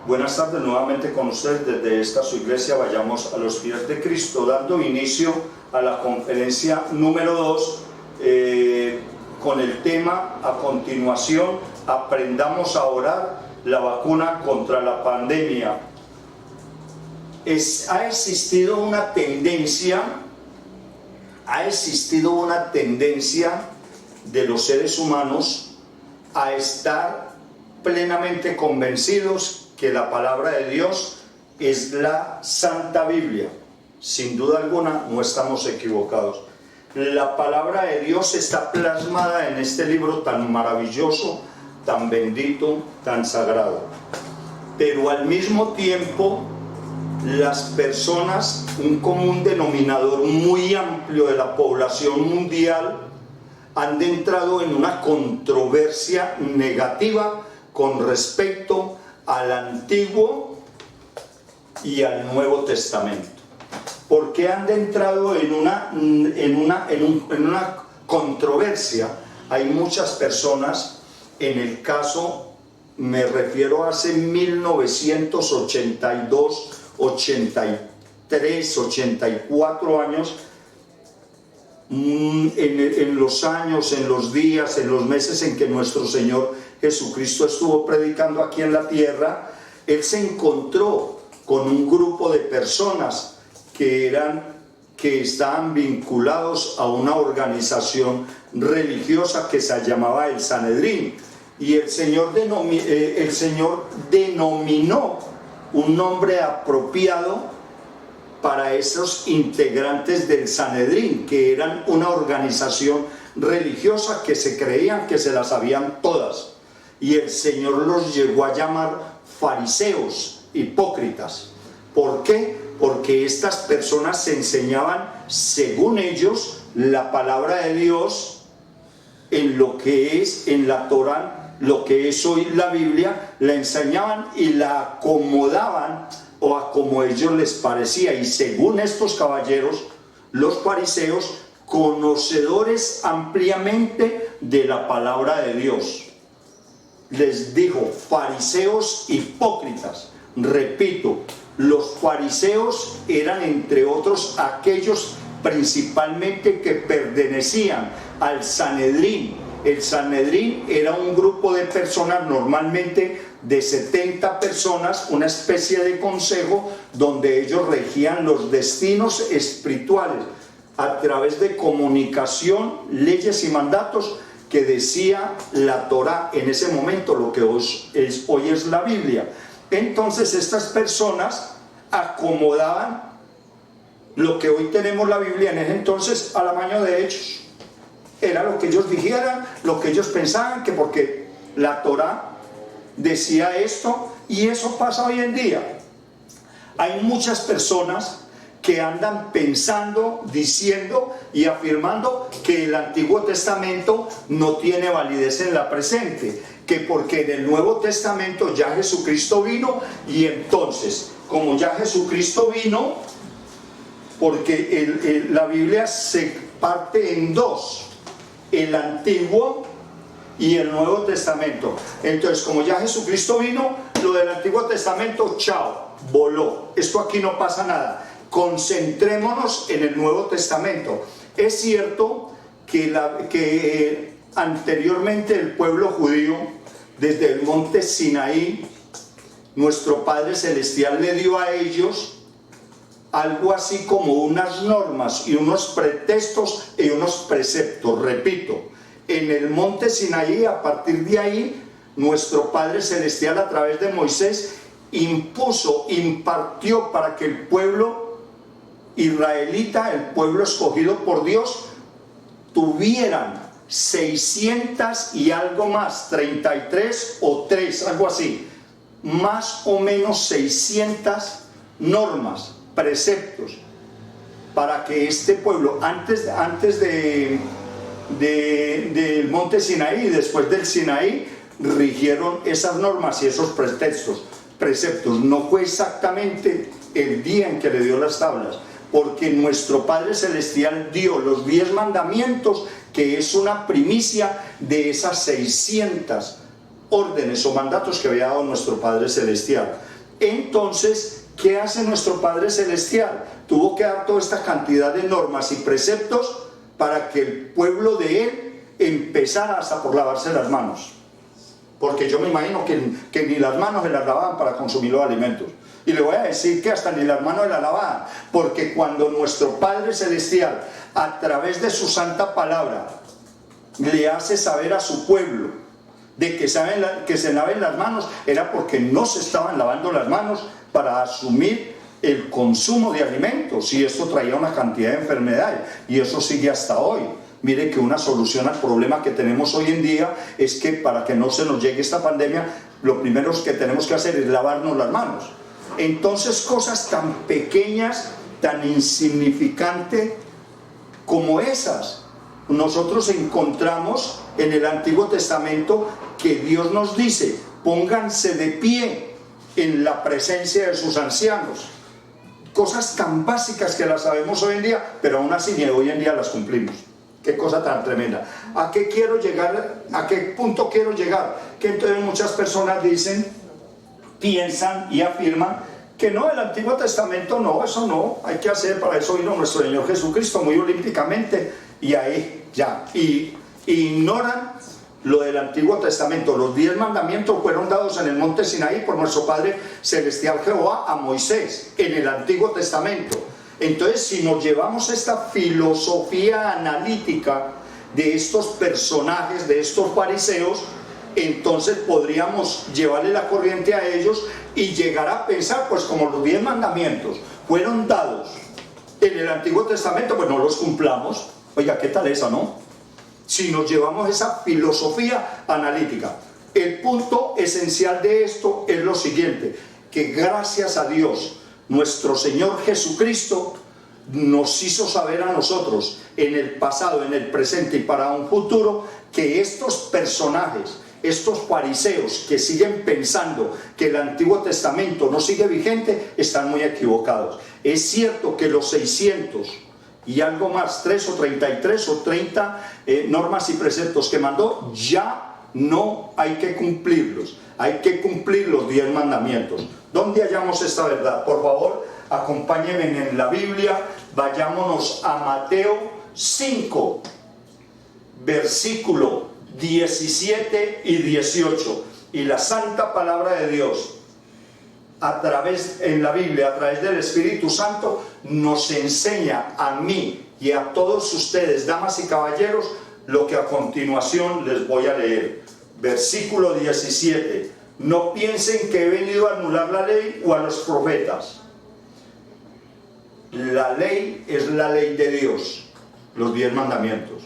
Buenas tardes nuevamente con ustedes desde esta su iglesia Vayamos a los Pies de Cristo, dando inicio a la conferencia número 2 con el tema a continuación: aprendamos a orar, la vacuna contra la pandemia. Ha existido una tendencia de los seres humanos a estar plenamente convencidos que la palabra de Dios es la Santa Biblia. Sin duda alguna no estamos equivocados. La palabra de Dios está plasmada en este libro tan maravilloso, tan bendito, tan sagrado. Pero al mismo tiempo, las personas, un común denominador muy amplio de la población mundial, han entrado en una controversia negativa con respecto al Antiguo y al Nuevo Testamento. ¿Por qué han entrado en una controversia? Hay muchas personas, en el caso, me refiero a hace 1982, 83, 84 años, en los años, en los días, en los meses en que nuestro Señor Jesucristo estuvo predicando aquí en la tierra, Él se encontró con un grupo de personas que estaban vinculados a una organización religiosa que se llamaba el Sanedrín, y el Señor denominó un nombre apropiado para esos integrantes del Sanedrín, que eran una organización religiosa que se creían que se las sabían todas, y el Señor los llegó a llamar fariseos, hipócritas. ¿Por qué? Porque estas personas se enseñaban, según ellos, la palabra de Dios en lo que es en la Torá, lo que es hoy la Biblia, la enseñaban y la acomodaban o a como a ellos les parecía. Y según estos caballeros, los fariseos, conocedores ampliamente de la palabra de Dios, les dijo fariseos hipócritas. Repito, los fariseos eran, entre otros, aquellos principalmente que pertenecían al Sanedrín. El Sanedrín era un grupo de personas, normalmente de 70 personas, una especie de consejo donde ellos regían los destinos espirituales a través de comunicación, leyes y mandatos que decía la Torá en ese momento, lo que hoy es la Biblia. Entonces estas personas acomodaban lo que hoy tenemos la Biblia en ese entonces al amaño de ellos. Era lo que ellos dijeran, lo que ellos pensaban, que porque la Torá decía esto, y eso pasa hoy en día. Hay muchas personas que andan pensando, diciendo y afirmando que el Antiguo Testamento no tiene validez en la presente, que porque en el Nuevo Testamento ya Jesucristo vino, y entonces, como ya Jesucristo vino, porque la Biblia se parte en dos: el Antiguo y el Nuevo Testamento. Entonces, como ya Jesucristo vino, lo del Antiguo Testamento, chao, voló. Esto aquí no pasa nada. Concentrémonos en el Nuevo Testamento. Es cierto que anteriormente el pueblo judío, desde el monte Sinaí, nuestro Padre Celestial le dio a ellos algo así como unas normas y unos pretextos y unos preceptos. Repito, en el monte Sinaí, a partir de ahí, nuestro Padre Celestial, a través de Moisés, impartió para que el pueblo israelita, el pueblo escogido por Dios, tuvieran 600 y algo más, 33 o 3, algo así, más o menos 600 normas, preceptos, para que este pueblo, antes del monte Sinaí y después del Sinaí, rigieron esas normas y esos preceptos. No fue exactamente el día en que le dio las tablas, porque nuestro Padre Celestial dio los 10 mandamientos, que es una primicia de esas 600 órdenes o mandatos que había dado nuestro Padre Celestial. Entonces, ¿qué hace nuestro Padre Celestial? Tuvo que dar toda esta cantidad de normas y preceptos para que el pueblo de Él empezara hasta por lavarse las manos. Porque yo me imagino que ni las manos se las lavaban para consumir los alimentos. Y le voy a decir que hasta ni las manos se las lavaban, porque cuando nuestro Padre Celestial, a través de su santa palabra, le hace saber a su pueblo de que se laven las manos, era porque no se estaban lavando las manos para asumir el consumo de alimentos, y esto traía una cantidad de enfermedades, y eso sigue hasta hoy. Mire que una solución al problema que tenemos hoy en día es que para que no se nos llegue esta pandemia, lo primero que tenemos que hacer es lavarnos las manos. Entonces, cosas tan pequeñas, tan insignificantes como esas, nosotros encontramos en el Antiguo Testamento que Dios nos dice: pónganse de pie en la presencia de sus ancianos. Cosas tan básicas que las sabemos hoy en día, pero aún así ni hoy en día las cumplimos. Qué cosa tan tremenda. ¿A qué quiero llegar? ¿A qué punto quiero llegar? Que entonces muchas personas dicen, piensan y afirman que no, el Antiguo Testamento no, eso no, hay que hacer, para eso vino nuestro Señor Jesucristo muy olímpicamente, y ahí ya, y ignoran lo del Antiguo Testamento. Los 10 mandamientos fueron dados en el monte Sinaí por nuestro Padre Celestial Jehová a Moisés, en el Antiguo Testamento. Entonces, si nos llevamos esta filosofía analítica de estos personajes, de estos fariseos, entonces podríamos llevarle la corriente a ellos y llegar a pensar, pues como los 10 mandamientos fueron dados en el Antiguo Testamento, pues no los cumplamos. Oiga, ¿qué tal esa, no? Si nos llevamos esa filosofía analítica. El punto esencial de esto es lo siguiente, que gracias a Dios, nuestro Señor Jesucristo nos hizo saber a nosotros en el pasado, en el presente y para un futuro, que estos personajes, estos fariseos que siguen pensando que el Antiguo Testamento no sigue vigente, están muy equivocados. Es cierto que los 600 y algo más, 3 o 33 o 30 normas y preceptos que mandó, ya no hay que cumplirlos. Hay que cumplir los 10 mandamientos. ¿Dónde hallamos esta verdad? Por favor, acompáñenme en la Biblia, vayámonos a Mateo 5, versículo 17 y 18. Y la santa palabra de Dios, en la Biblia, a través del Espíritu Santo, nos enseña a mí y a todos ustedes, damas y caballeros, lo que a continuación les voy a leer. Versículo 17. No piensen que he venido a anular la ley o a los profetas. La ley es la ley de Dios, los 10 mandamientos.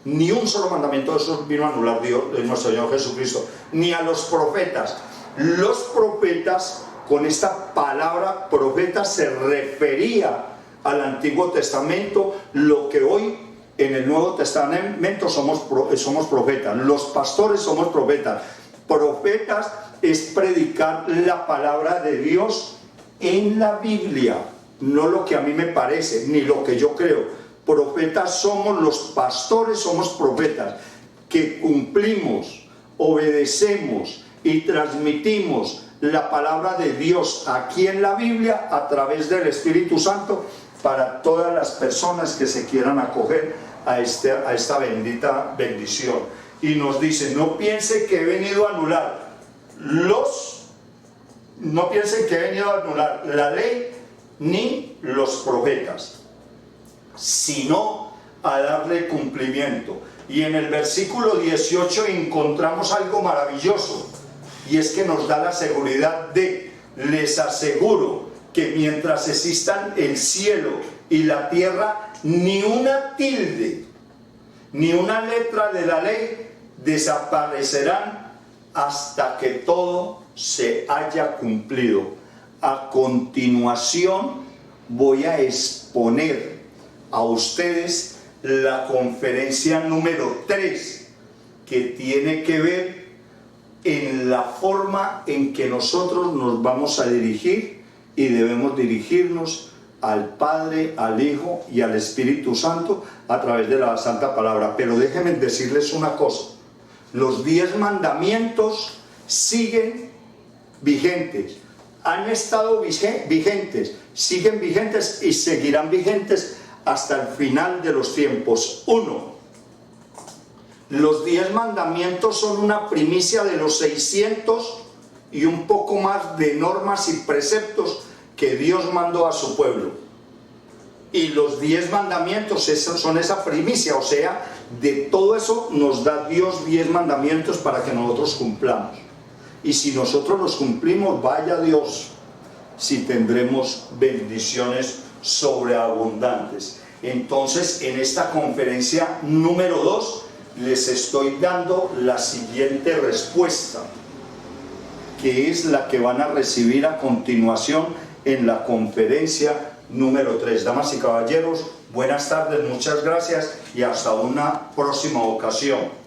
Ni un solo mandamiento de esos vino a anular Dios, nuestro Señor Jesucristo, ni a los profetas. Los profetas, con esta palabra profeta, se refería al Antiguo Testamento, lo que hoy en el Nuevo Testamento somos profetas. Los pastores somos profetas. Profetas es predicar la palabra de Dios en la Biblia, no lo que a mí me parece, ni lo que yo creo. Profetas somos los pastores, somos profetas, que cumplimos, obedecemos y transmitimos la palabra de Dios aquí en la Biblia a través del Espíritu Santo para todas las personas que se quieran acoger a esta bendita bendición. Y nos dice, no piensen que he venido a anular la ley ni los profetas, sino a darle cumplimiento. Y en el versículo 18 encontramos algo maravilloso, y es que nos da la seguridad les aseguro que mientras existan el cielo y la tierra, ni una tilde, ni una letra de la ley desaparecerán hasta que todo se haya cumplido. A continuación voy a exponer a ustedes la conferencia número 3, que tiene que ver en la forma en que nosotros nos vamos a dirigir y debemos dirigirnos al Padre, al Hijo y al Espíritu Santo a través de la Santa Palabra. Pero déjenme decirles una cosa, los 10 mandamientos siguen vigentes. han estado vigentes, siguen vigentes y seguirán vigentes hasta el final de los tiempos. 1. Los 10 mandamientos son una primicia de los 600 y un poco más de normas y preceptos que Dios mandó a su pueblo. Y los 10 mandamientos son esa primicia, o sea, de todo eso nos da Dios 10 mandamientos para que nosotros cumplamos. Y si nosotros los cumplimos, vaya Dios, si tendremos bendiciones sobreabundantes. Entonces, en esta conferencia número 2, les estoy dando la siguiente respuesta, que es la que van a recibir a continuación en la conferencia número 3. Damas y caballeros, buenas tardes, muchas gracias y hasta una próxima ocasión.